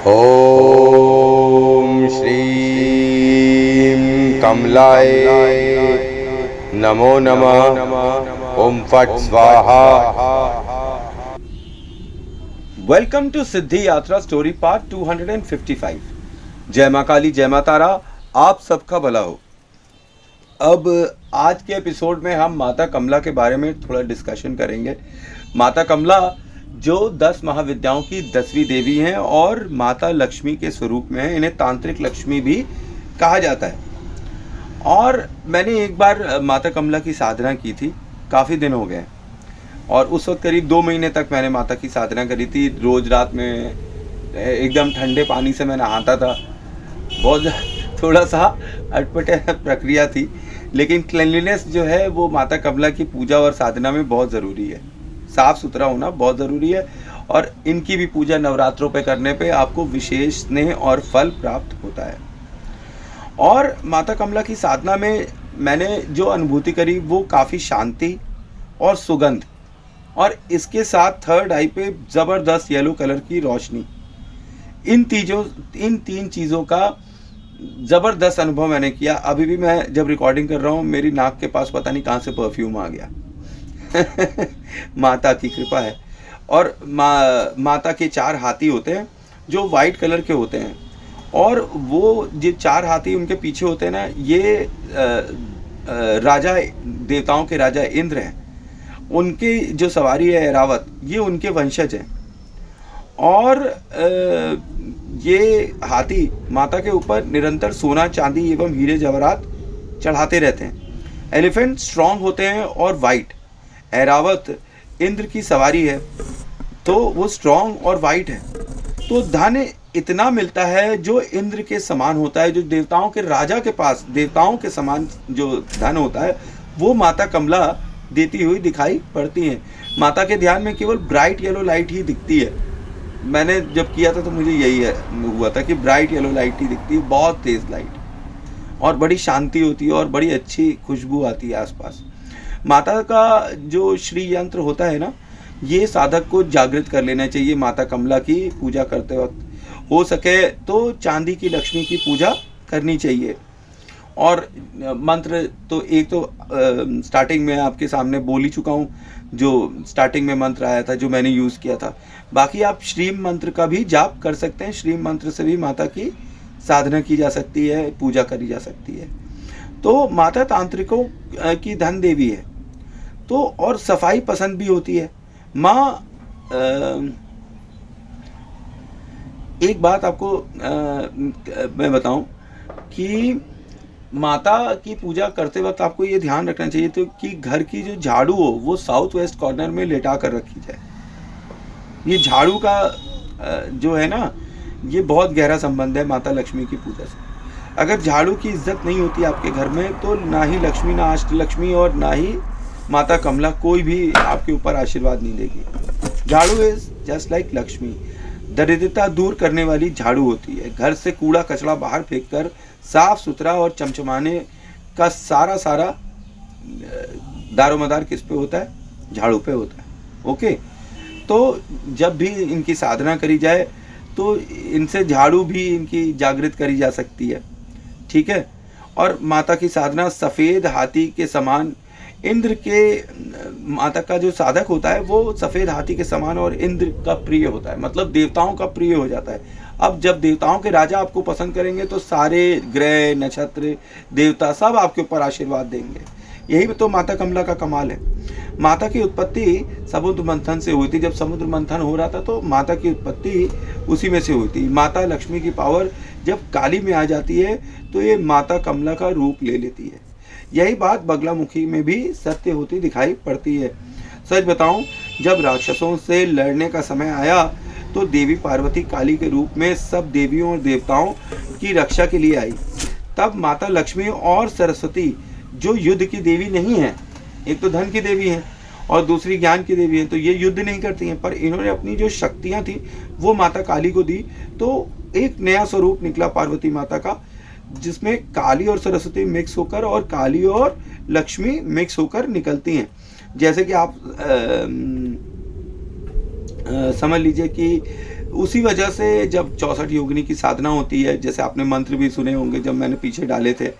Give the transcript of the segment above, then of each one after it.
ओम श्रीं कमलाय नमो नमः। ओम फट स्वाहा। वेलकम टू सिद्धि यात्रा स्टोरी पार्ट 255। जय मां काली, जय मां तारा, आप सबका भला हो। अब आज के एपिसोड में हम माता कमला के बारे में थोड़ा डिस्कशन करेंगे। माता कमला जो 10 महाविद्याओं की 10वीं देवी हैं और माता लक्ष्मी के स्वरूप में है। इन्हें तांत्रिक लक्ष्मी भी कहा जाता है। और मैंने एक बार माता कमला की साधना की थी, काफ़ी दिन हो गए, और उस वक्त करीब 2 महीने तक मैंने माता की साधना करी थी। रोज़ रात में एकदम ठंडे पानी से मैं नहाता था। बहुत थोड़ा सा अटपटे प्रक्रिया थी, लेकिन क्लीनलीनेस जो है वो माता कमला की पूजा और साधना में बहुत ज़रूरी है। साफ़ सुथरा होना बहुत ज़रूरी है, और इनकी भी पूजा नवरात्रों पे करने पे आपको विशेष स्नेह और फल प्राप्त होता है। और माता कमला की साधना में मैंने जो अनुभूति करी वो काफ़ी शांति और सुगंध, और इसके साथ थर्ड आई पे ज़बरदस्त येलो कलर की रोशनी। इन 3 चीज़ों का ज़बरदस्त अनुभव मैंने किया। अभी भी मैं जब रिकॉर्डिंग कर रहा हूँ, मेरी नाक के पास पता नहीं कहाँ से परफ्यूम आ गया। माता की कृपा है। और माता के 4 हाथी होते हैं जो वाइट कलर के होते हैं, और वो जो 4 हाथी उनके पीछे होते हैं ना, ये राजा, देवताओं के राजा इंद्र हैं। उनकी जो सवारी है ऐरावत, ये उनके वंशज हैं। और ये हाथी माता के ऊपर निरंतर सोना, चांदी एवं हीरे जवाहरात चढ़ाते रहते हैं। एलिफेंट स्ट्रांग होते हैं और वाइट। ऐरावत इंद्र की सवारी है, तो वो स्ट्रांग और वाइट है। तो धन इतना मिलता है जो इंद्र के समान होता है, जो देवताओं के राजा के पास देवताओं के समान जो धन होता है, वो माता कमला देती हुई दिखाई पड़ती हैं। माता के ध्यान में केवल ब्राइट येलो लाइट ही दिखती है। मैंने जब किया था तो मुझे यही हुआ था कि ब्राइट येलो लाइट ही दिखती है, बहुत तेज़ लाइट, और बड़ी शांति होती है और बड़ी अच्छी खुशबू आती है आसपास। माता का जो श्री यंत्र होता है ना, ये साधक को जागृत कर लेना चाहिए। माता कमला की पूजा करते वक्त हो सके तो चांदी की लक्ष्मी की पूजा करनी चाहिए। और मंत्र तो एक तो स्टार्टिंग में आपके सामने बोल ही चुका हूँ, जो स्टार्टिंग में मंत्र आया था जो मैंने यूज़ किया था। बाकी आप श्रीम मंत्र का भी जाप कर सकते हैं। श्रीम मंत्र से भी माता की साधना की जा सकती है, पूजा करी जा सकती है। तो माता तांत्रिकों की धन देवी है, तो और सफाई पसंद भी होती है। माँ, एक बात आपको मैं बताऊं कि माता की पूजा करते वक्त आपको ये ध्यान रखना चाहिए तो कि घर की जो झाड़ू हो वो साउथ वेस्ट कॉर्नर में लेटा कर रखी जाए। ये झाड़ू का जो है ना, ये बहुत गहरा संबंध है माता लक्ष्मी की पूजा से। अगर झाड़ू की इज्जत नहीं होती आपके घर में, तो ना ही लक्ष्मी, ना अष्टलक्ष्मी, और ना ही माता कमला कोई भी आपके ऊपर आशीर्वाद नहीं देगी। झाड़ू इज जस्ट लाइक लक्ष्मी। दरिद्रता दूर करने वाली झाड़ू होती है। घर से कूड़ा कचरा बाहर फेंककर साफ सुथरा और चमचमाने का सारा दारोमदार किस पे होता है? झाड़ू पे होता है। ओके, तो जब भी इनकी साधना करी जाए तो इनसे झाड़ू भी इनकी जागृत करी जा सकती है। ठीक है। और माता की साधना सफ़ेद हाथी के समान, इंद्र के, माता का जो साधक होता है वो सफ़ेद हाथी के समान और इंद्र का प्रिय होता है, मतलब देवताओं का प्रिय हो जाता है। अब जब देवताओं के राजा आपको पसंद करेंगे तो सारे ग्रह, नक्षत्र, देवता सब आपके ऊपर आशीर्वाद देंगे। यही तो माता कमला का कमाल है। माता की उत्पत्ति समुद्र मंथन से हुई थी। जब समुद्र मंथन हो रहा था तो माता की उत्पत्ति उसी में से हुई थी। माता लक्ष्मी की पावर जब काली में आ जाती है तो ये माता कमला का रूप ले लेती है। यही बात बगलामुखी में भी सत्य होती दिखाई पड़ती है। सच बताऊं, जब राक्षसों से लड़ने का समय आया तो देवी पार्वती काली के रूप में सब देवियों और देवताओं की रक्षा के लिए आई। तब माता लक्ष्मी और सरस्वती, जो युद्ध की देवी नहीं है, एक तो धन की देवी है और दूसरी ज्ञान की देवी है, तो ये युद्ध नहीं करती हैं, पर इन्होंने अपनी जो शक्तियाँ थी वो माता काली को दी। तो एक नया स्वरूप निकला पार्वती माता का, जिसमें काली और सरस्वती मिक्स होकर और काली और लक्ष्मी मिक्स होकर निकलती हैं। जैसे कि आप समझ लीजिए कि उसी वजह से जब 64 योगिनी की साधना होती है, जैसे आपने मंत्र भी सुने होंगे जब मैंने पीछे डाले थे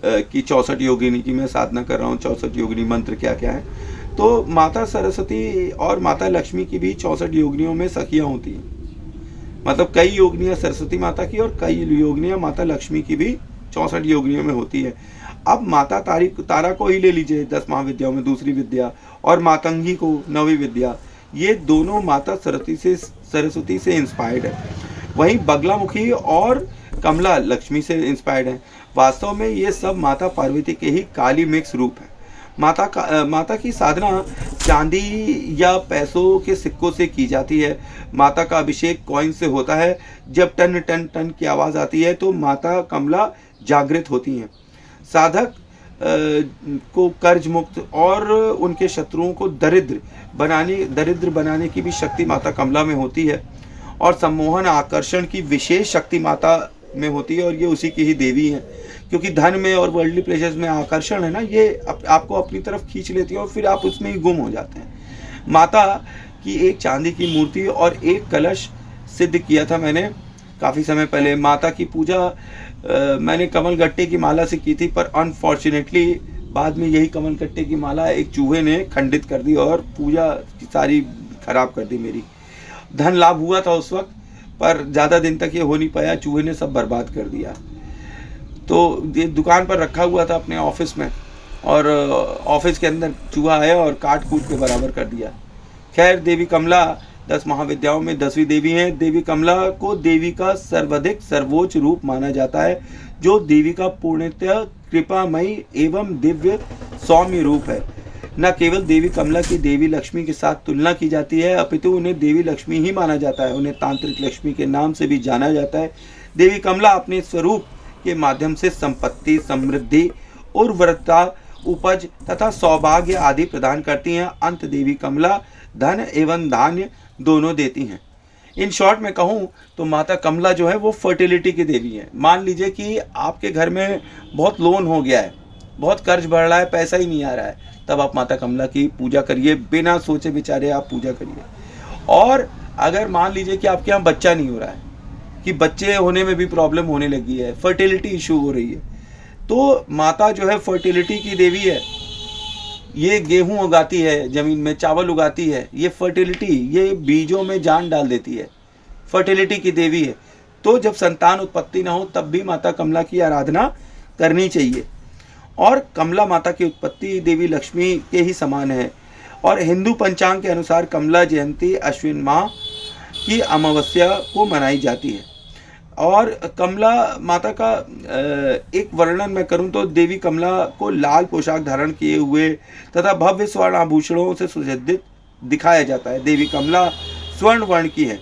कि 64 योगिनी की मैं साधना कर रहा हूँ, 64 योगिनी मंत्र क्या क्या है, तो माता सरस्वती और माता लक्ष्मी की भी 64 योगिनियों में सखियाँ होती हैं। मतलब कई योगिनियाँ सरस्वती माता की और कई योगिनियाँ माता लक्ष्मी की भी 64 योगिनियों में होती है। अब माता तारा को ही ले लीजिए 10 महाविद्याओं में दूसरी विद्या, और मातंगी को 9वीं विद्या, ये दोनों माता सरस्वती से इंस्पायर्ड है। वहीं बगलामुखी और कमला लक्ष्मी से इंस्पायर्ड है। वास्तव में ये सब माता पार्वती के ही काली मिक्स रूप है। माता की साधना चांदी या पैसों के सिक्कों से की जाती है। माता का अभिषेक कॉइन से होता है। जब टन टन टन की आवाज़ आती है तो माता कमला जागृत होती हैं। साधक को कर्ज मुक्त और उनके शत्रुओं को दरिद्र बनाने की भी शक्ति माता कमला में होती है, और सम्मोहन आकर्षण की विशेष शक्ति माता में होती है, और ये उसी की ही देवी हैं। क्योंकि धन में और वर्ल्डली प्लेजर्स में आकर्षण है ना, ये आपको अपनी तरफ खींच लेती है और फिर आप उसमें ही गुम हो जाते हैं। माता की एक चांदी की मूर्ति और एक कलश सिद्ध किया था मैंने काफ़ी समय पहले। माता की पूजा मैंने कमल गट्टे की माला से की थी, पर अनफॉर्चुनेटली बाद में यही कमल गट्टे की माला एक चूहे ने खंडित कर दी और पूजा की सारी खराब कर दी मेरी। धन लाभ हुआ था उस वक्त, पर ज़्यादा दिन तक ये हो नहीं पाया, चूहे ने सब बर्बाद कर दिया। तो ये दुकान पर रखा हुआ था अपने ऑफिस में, और ऑफिस के अंदर चूहा आया और काट कूट के बराबर कर दिया। खैर, देवी कमला 10 महाविद्याओं में 10वीं देवी हैं। देवी कमला को देवी का सर्वाधिक सर्वोच्च रूप माना जाता है, जो देवी का पूर्णतः कृपामयी एवं दिव्य सौम्य रूप है। न केवल देवी कमला की देवी लक्ष्मी के साथ तुलना की जाती है, अपितु उन्हें देवी लक्ष्मी ही माना जाता है। उन्हें तांत्रिक लक्ष्मी के नाम से भी जाना जाता है। देवी कमला अपने स्वरूप के माध्यम से संपत्ति, समृद्धि, उर्वरता, उपज तथा सौभाग्य आदि प्रदान करती हैं। अंत देवी कमला धन एवं धान्य दोनों देती हैं। इन शॉर्ट में कहूँ तो माता कमला जो है वो फर्टिलिटी की देवी है। मान लीजिए कि आपके घर में बहुत लोन हो गया है, बहुत कर्ज बढ़ रहा है, पैसा ही नहीं आ रहा है, तब आप माता कमला की पूजा करिए, बिना सोचे विचारे आप पूजा करिए। और अगर मान लीजिए कि आपके यहाँ बच्चा नहीं हो रहा है, कि बच्चे होने में भी प्रॉब्लम होने लगी है, फर्टिलिटी इशू हो रही है, तो माता जो है फर्टिलिटी की देवी है। ये गेहूं उगाती है, ज़मीन में चावल उगाती है, ये फर्टिलिटी, ये बीजों में जान डाल देती है, फर्टिलिटी की देवी है। तो जब संतान उत्पत्ति ना हो तब भी माता कमला की आराधना करनी चाहिए। और कमला माता की उत्पत्ति देवी लक्ष्मी के ही समान है। और हिंदू पंचांग के अनुसार कमला जयंती अश्विन माह की अमावस्या को मनाई जाती है। और कमला माता का एक वर्णन मैं करूं तो देवी कमला को लाल पोशाक धारण किए हुए तथा भव्य स्वर्ण आभूषणों से सुसज्जित दिखाया जाता है। देवी कमला स्वर्ण वर्ण की है।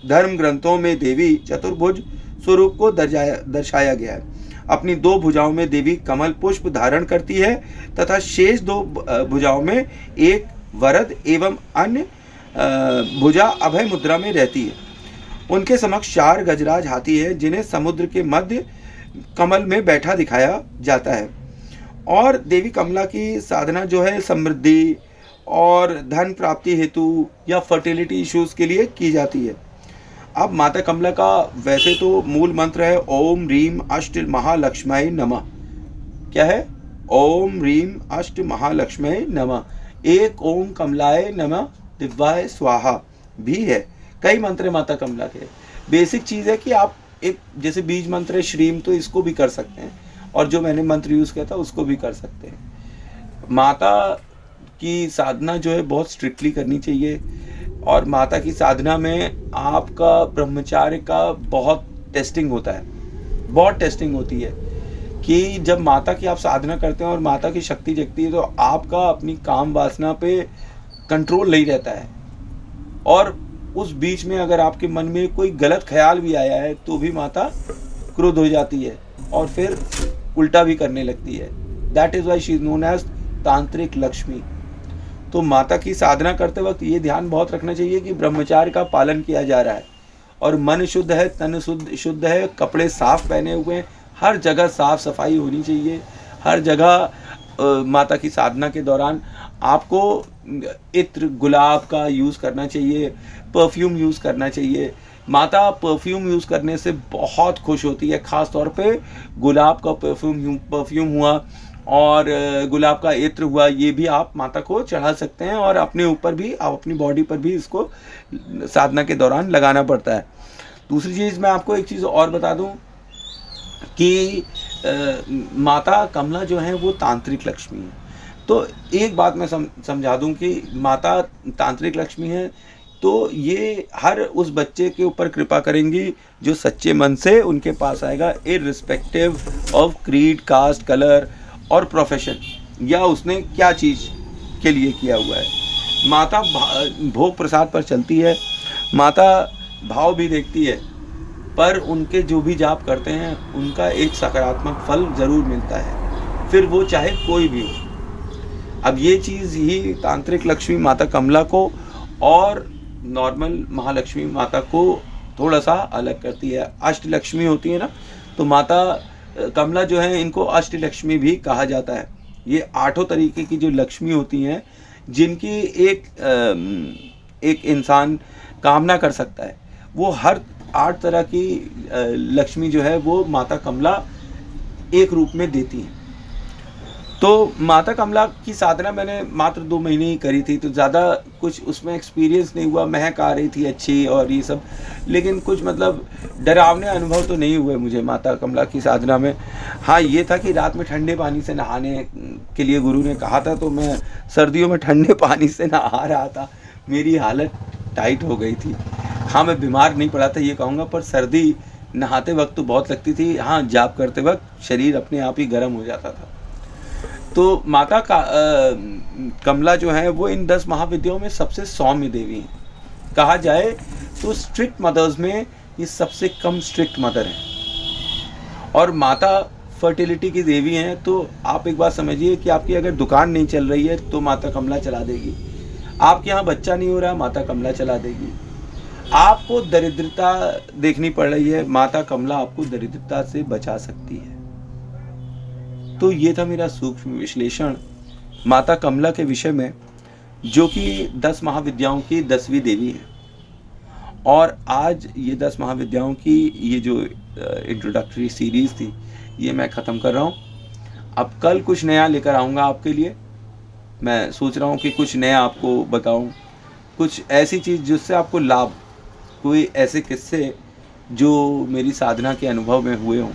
धर्म ग्रंथों में देवी चतुर्भुज स्वरूप को दर्शाया गया है। अपनी 2 भुजाओं में देवी कमल पुष्प धारण करती है तथा शेष 2 भुजाओं में एक वरद एवं अन्य भुजा अभय मुद्रा में रहती है। उनके समक्ष 4 गजराज हाथी हैं, जिन्हें समुद्र के मध्य कमल में बैठा दिखाया जाता है। और देवी कमला की साधना जो है समृद्धि और धन प्राप्ति हेतु या फर्टिलिटी इश्यूज के लिए की जाती है। अब माता कमला का वैसे तो मूल मंत्र है ओम ह्रीम अष्ट महालक्ष्म्यै नमः। क्या है? ओम ह्रीम अष्ट महालक्ष्म्यै नमः। एक ओम कमलाय नमः दिव्याय स्वाहा भी है। कई मंत्र है माता कमला के। बेसिक चीज़ है कि आप एक जैसे बीज मंत्र है श्रीम, तो इसको भी कर सकते हैं, और जो मैंने मंत्र यूज़ किया था उसको भी कर सकते हैं। माता की साधना जो है बहुत स्ट्रिक्टली करनी चाहिए। और माता की साधना में आपका ब्रह्मचार्य का बहुत टेस्टिंग होता है, बहुत टेस्टिंग होती है कि जब माता की आप साधना करते हैं और माता की शक्ति जगती है तो आपका अपनी काम वासना पे कंट्रोल नहीं रहता है। और उस बीच में अगर आपके मन में कोई गलत ख्याल भी आया है तो भी माता क्रोध हो जाती है और फिर उल्टा भी करने लगती है। That is why she is known as तांत्रिक लक्ष्मी। तो माता की साधना करते वक्त ये ध्यान बहुत रखना चाहिए कि ब्रह्मचार्य का पालन किया जा रहा है और मन शुद्ध है, तन शुद्ध है, कपड़े साफ पहने हुए हैं, हर जगह साफ सफाई होनी चाहिए। हर जगह माता की साधना के दौरान आपको इत्र गुलाब का यूज़ करना चाहिए, परफ्यूम यूज़ करना चाहिए। माता परफ्यूम यूज़ करने से बहुत खुश होती है, ख़ास तौर पे गुलाब का परफ्यूम हुआ और गुलाब का इत्र हुआ, ये भी आप माता को चढ़ा सकते हैं और अपने ऊपर भी, आप अपनी बॉडी पर भी इसको साधना के दौरान लगाना पड़ता है। दूसरी चीज़ मैं आपको एक चीज़ और बता दूं कि माता कमला जो है वो तांत्रिक लक्ष्मी है। तो एक बात मैं समझा दूं कि माता तांत्रिक लक्ष्मी है, तो ये हर उस बच्चे के ऊपर कृपा करेंगी जो सच्चे मन से उनके पास आएगा, irrespective of creed, caste, colour और प्रोफेशन, या उसने क्या चीज़ के लिए किया हुआ है। माता भोग प्रसाद पर चलती है, माता भाव भी देखती है, पर उनके जो भी जाप करते हैं उनका एक सकारात्मक फल ज़रूर मिलता है, फिर वो चाहे कोई भी हो। अब ये चीज़ ही तांत्रिक लक्ष्मी माता कमला को और नॉर्मल महालक्ष्मी माता को थोड़ा सा अलग करती है। अष्टलक्ष्मी होती है ना, तो माता कमला जो है इनको अष्टलक्ष्मी भी कहा जाता है। ये 8 तरीके की जो लक्ष्मी होती हैं जिनकी एक इंसान कामना कर सकता है, वो हर 8 तरह की लक्ष्मी जो है वो माता कमला एक रूप में देती हैं। तो माता कमला की साधना मैंने मात्र 2 महीने ही करी थी, तो ज़्यादा कुछ उसमें एक्सपीरियंस नहीं हुआ। महक आ रही थी अच्छी और ये सब, लेकिन कुछ मतलब डरावने अनुभव तो नहीं हुए मुझे माता कमला की साधना में। हाँ, ये था कि रात में ठंडे पानी से नहाने के लिए गुरु ने कहा था, तो मैं सर्दियों में ठंडे पानी से नहा रहा था, मेरी हालत टाइट हो गई थी। हाँ, मैं बीमार नहीं पड़ा था ये कहूँगा, पर सर्दी नहाते वक्त तो बहुत लगती थी। हाँ, जाप करते वक्त शरीर अपने आप ही गर्म हो जाता था। तो माता का कमला जो है वो इन 10 महाविद्याओं में सबसे सौम्य देवी हैं। कहा जाए तो स्ट्रिक्ट मदर्स में ये सबसे कम स्ट्रिक्ट मदर हैं। और माता फर्टिलिटी की देवी हैं, तो आप एक बात समझिए कि आपकी अगर दुकान नहीं चल रही है तो माता कमला चला देगी। आपके यहाँ बच्चा नहीं हो रहा, माता कमला चला देगी। आपको दरिद्रता देखनी पड़ रही है, माता कमला आपको दरिद्रता से बचा सकती है। तो ये था मेरा सूक्ष्म विश्लेषण माता कमला के विषय में, जो कि 10 महाविद्याओं की 10वीं देवी है। और आज ये 10 महाविद्याओं की ये जो इंट्रोडक्टरी सीरीज़ थी, ये मैं ख़त्म कर रहा हूँ। अब कल कुछ नया लेकर आऊँगा आपके लिए। मैं सोच रहा हूँ कि कुछ नया आपको बताऊँ, कुछ ऐसी चीज़ जिससे आपको लाभ, कोई ऐसे किस्से जो मेरी साधना के अनुभव में हुए हों।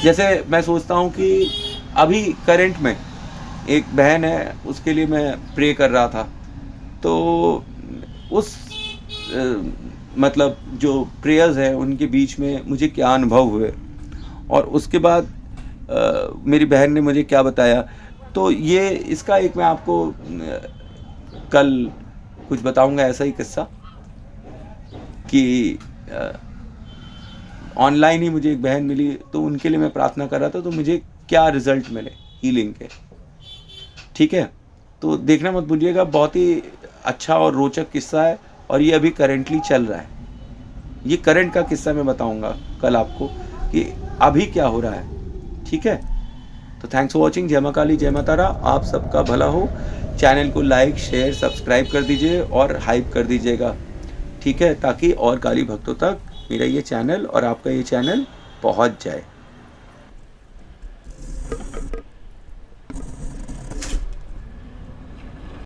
जैसे मैं सोचता हूँ कि अभी करंट में एक बहन है, उसके लिए मैं प्रे कर रहा था, तो उस मतलब जो प्रेयर्स हैं उनके बीच में मुझे क्या अनुभव हुए और उसके बाद मेरी बहन ने मुझे क्या बताया। तो ये इसका एक मैं आपको कल कुछ बताऊंगा, ऐसा ही किस्सा कि ऑनलाइन ही मुझे एक बहन मिली, तो उनके लिए मैं प्रार्थना कर रहा था, तो मुझे क्या रिजल्ट मिले हीलिंग के। ठीक है, तो देखना मत भूलिएगा, बहुत ही अच्छा और रोचक किस्सा है और ये अभी करेंटली चल रहा है। ये करंट का किस्सा मैं बताऊंगा कल आपको कि अभी क्या हो रहा है। ठीक है, तो थैंक्स फॉर वॉचिंग। जय मां काली, जय मां तारा। आप सबका भला हो। चैनल को लाइक, शेयर, सब्सक्राइब कर दीजिए और हाइप कर दीजिएगा। ठीक है, ताकि और काली भक्तों तक मेरा ये चैनल और आपका ये चैनल पहुंच जाए।